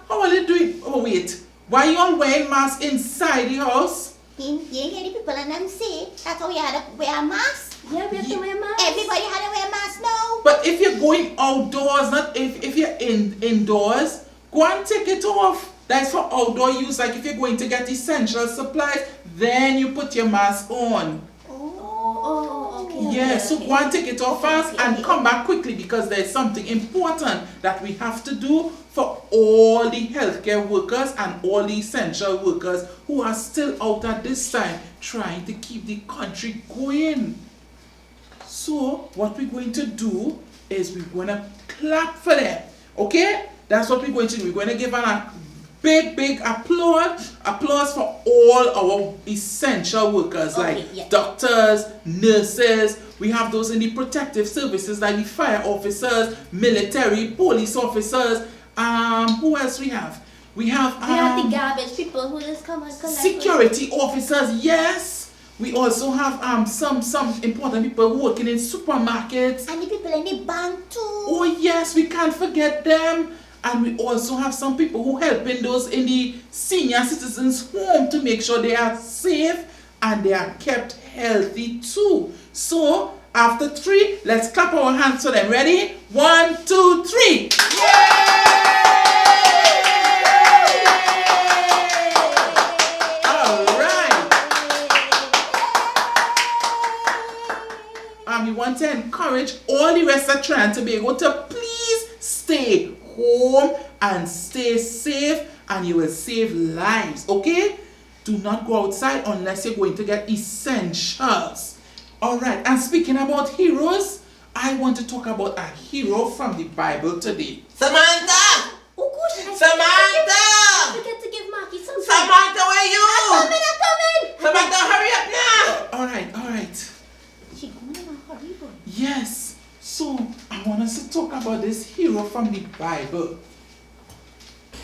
How are you doing? Oh, wait. Why you all wearing masks inside the house? You ain't hear the people and them say that's how you had to wear a mask. Yeah, we have to wear masks. Everybody had to wear a mask now. But if you're going outdoors, not if you're indoors, go and take it off. That's for outdoor use. Like if you're going to get essential supplies, then you put your mask on. Okay. Yeah, so go and take it off fast and come back quickly because there's something important that we have to do for all the healthcare workers and all the essential workers who are still out at this time trying to keep the country going. So what we're going to do is we're going to clap for them. Okay? That's what we're going to do. We're going to give them a big applause for all our essential workers like doctors, nurses. We have those in the protective services like the fire officers, military, police officers. Who else we have? We have the garbage people who just come and collect security officers. Yes. We also have some important people working in supermarkets. And the people in the bank too. Oh yes, we can't forget them. And we also have some people who helping those in the senior citizens home to make sure they are safe and they are kept healthy too. So after 3, let's clap our hands for them. Ready? 1, 2, 3. Yay! All right. We want to encourage all the rest are trying to be able to please stay home and stay safe, and you will save lives. Okay? Do not go outside unless you're going to get essentials. Alright, and speaking about heroes, I want to talk about a hero from the Bible today. Samantha! Oh good. Samantha! Forget to give Marky something. Samantha, where you? I'm coming. Samantha, hurry up now! Alright. She going in a hurry, boy. Yes. So, I want us to talk about this hero from the Bible.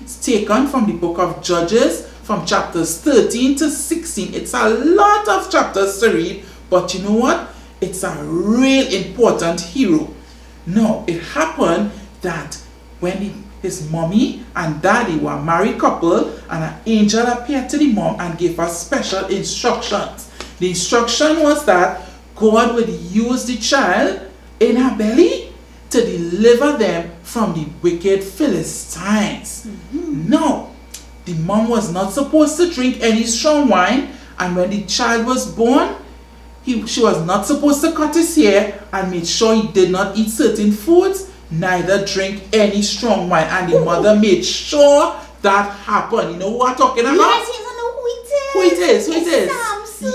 It's taken from the book of Judges, from chapters 13 to 16. It's a lot of chapters to read, but you know what? It's a real important hero. Now, it happened that when his mommy and daddy were a married couple, and an angel appeared to the mom and gave her special instructions. The instruction was that God would use the child in her belly to deliver them from the wicked Philistines. Now, the mom was not supposed to drink any strong wine, and when the child was born, she was not supposed to cut his hair and make sure he did not eat certain foods, neither drink any strong wine. And the mother made sure that happened. You know what I'm talking about? Yes, he doesn't know who it is. Who it is? Samson.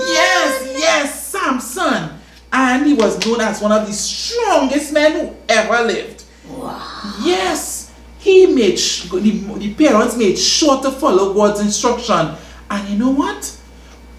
Yes, Samson. And he was known as one of the strongest men who ever lived. Wow. Yes, the parents made sure to follow God's instruction. And you know what?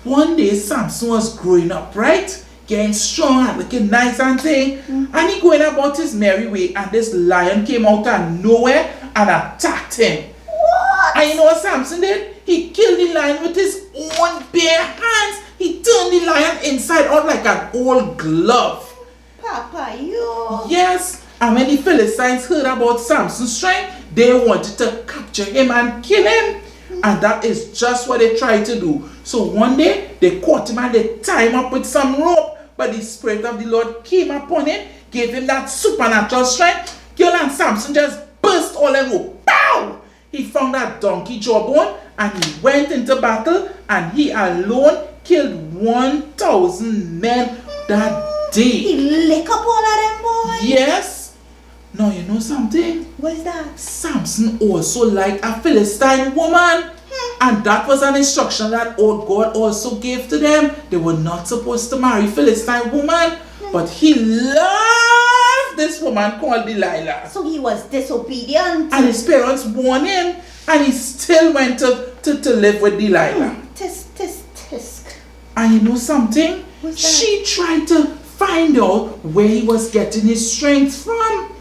One day Samson was growing up, right? Getting strong and looking nice and thing. And he going about his merry way, and this lion came out of nowhere and attacked him. What? And you know what Samson did? He killed the lion with his own bare hands. He turned the lion inside out like an old glove. Papa, you. Yes, and when the Philistines heard about Samson's strength, they wanted to capture him and kill him. And that is just what they tried to do. So one day, they caught him and they tied him up with some rope. But the Spirit of the Lord came upon him, gave him that supernatural strength. Girl, and Samson just burst all the rope. Pow! He found that donkey jawbone and he went into battle, and he alone killed 1,000 men that day. He lick up all of them, boy. Yes. Now you know something? What's that? Samson also liked a Philistine woman. And that was an instruction that God also gave to them. They were not supposed to marry Philistine woman. But he loved this woman called Delilah. So he was disobedient. And his parents warned him, and he still went to live with Delilah. Tisk. And you know something? What's that? She tried to find out where he was getting his strength from.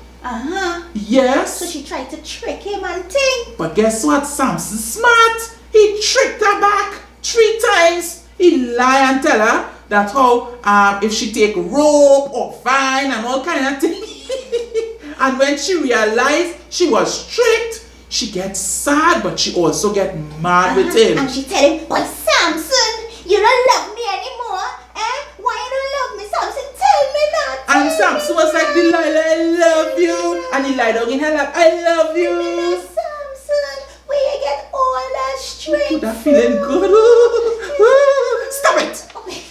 Yes. So she tried to trick him and think. But guess what? Samson's smart. He tricked her back 3 times. He lied and tell her that how if she take rope or vine and all kind of things. And when she realized she was tricked, she gets sad, but she also gets mad with him. And she tell him, but Samson, you don't love me anymore. Why you don't love me, Samson? Tell me that. And Samson was like, Delilah, I love you. And he lied down in her lap, I love you. Samson, where you get all that strength? That feeling good. Stop it. Okay.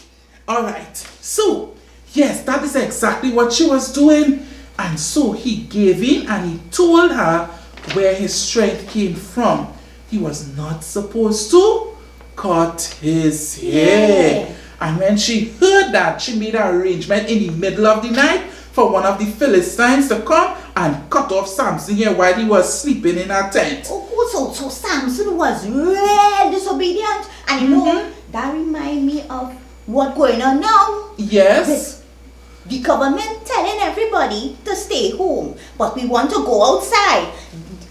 Alright, so yes, that is exactly what she was doing. And so he gave in and he told her where his strength came from. He was not supposed to cut his hair. And when she heard that, she made an arrangement in the middle of the night for one of the Philistines to come and cut off Samson here while he was sleeping in a tent. Oh, so Samson was really disobedient. And you know, that reminds me of what's going on now. Yes. The government telling everybody to stay home, but we want to go outside.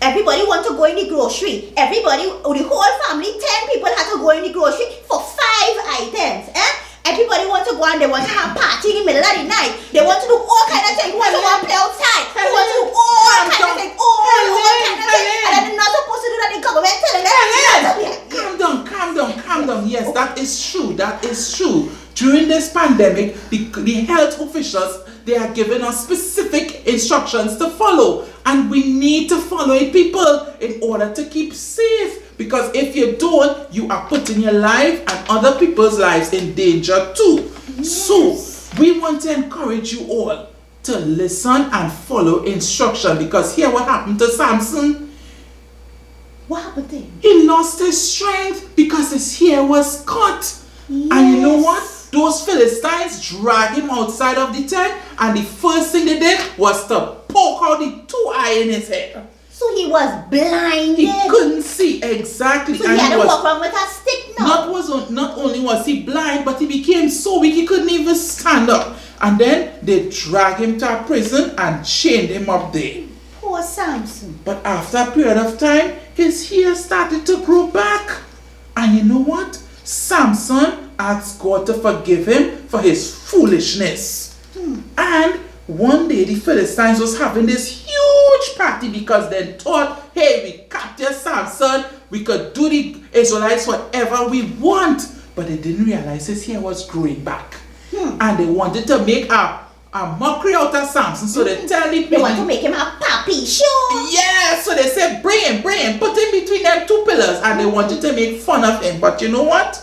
Everybody want to go in the grocery. Everybody, the whole family, 10 people had to go in the grocery for 5 items. Everybody want to go and they want to have party in the middle of the night. They want to do all kind of things. Who want to play outside? Who want to do all kind of things? All kind of things. And then they're not supposed to do that. The government telling them. Calm down. Yes, that is true. That is true. During this pandemic, the health officials, they are giving us specific instructions to follow. And we need to follow it, people, in order to keep safe. Because if you don't, you are putting your life and other people's lives in danger too. Yes. So, we want to encourage you all to listen and follow instruction. Because here what happened to Samson? What happened to him? He lost his strength because his hair was cut. Yes. And you know what? Those Philistines dragged him outside of the tent, and the first thing they did was to poke out the 2 eyes in his head. So he was blinded. He couldn't see exactly. So he had to walk around with a stick now. Not only was he blind, but he became so weak he couldn't even stand up. And then they dragged him to a prison and chained him up there. Poor Samson. But after a period of time, his hair started to grow back. And you know what? Samson asked God to forgive him for his foolishness. And one day the Philistines was having this huge party because they thought, hey, we captured Samson, we could do the Israelites whatever we want. But they didn't realize his hair was growing back. And they wanted to make a mockery out of Samson. So they tell the people, they want to make him a puppy show. yeah, so they said, bring him, put him between them 2 pillars. And they wanted to make fun of him. But you know what?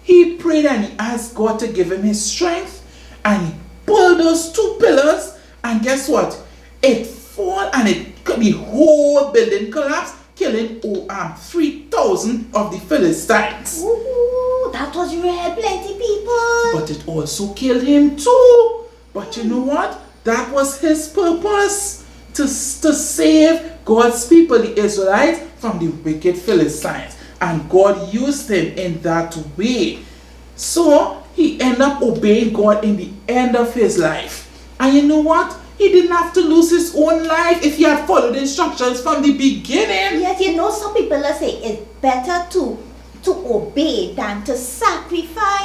He prayed and he asked God to give him his strength. And he pulled those 2 pillars. And guess what? It fell and the whole building collapsed, killing 3,000 of the Philistines. Ooh, that was real plenty people. But it also killed him too. But you know what? That was his purpose. To save God's people, the Israelites, from the wicked Philistines. And God used him in that way. So he ended up obeying God in the end of his life. And you know what? He didn't have to lose his own life if he had followed the instructions from the beginning. Yes, you know, some people say it's better to obey than to sacrifice.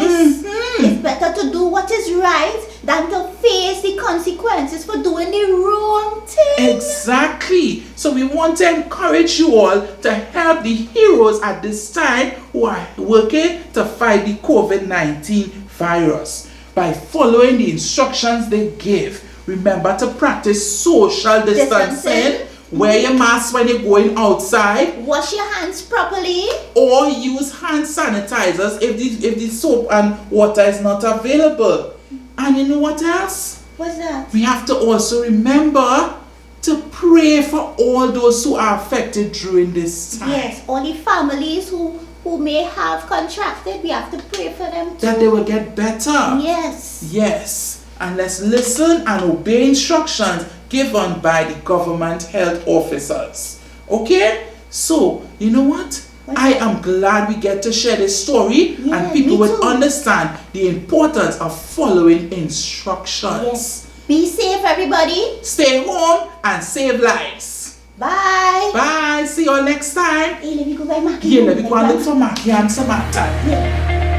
It's better to do what is right than to face the consequences for doing the wrong thing. Exactly. So we want to encourage you all to help the heroes at this time who are working to fight the COVID-19 virus by following the instructions they give. Remember to practice social distancing. Wear your mask when you're going outside. Wash your hands properly. Or use hand sanitizers if the soap and water is not available. And you know what else? What's that? We have to also remember to pray for all those who are affected during this time. Yes, all the families who may have contracted, we have to pray for them too. That they will get better. Yes. Yes. And let's listen and obey instructions given by the government health officers. Okay? So, you know what? I am glad we get to share this story and people will understand the importance of following instructions. Yes. Be safe, everybody. Stay home and save lives. Bye. Bye. See you all next time. Hey, let me go buy Mackie. Yeah, let me go and look for Mackie and Samantha. Yeah.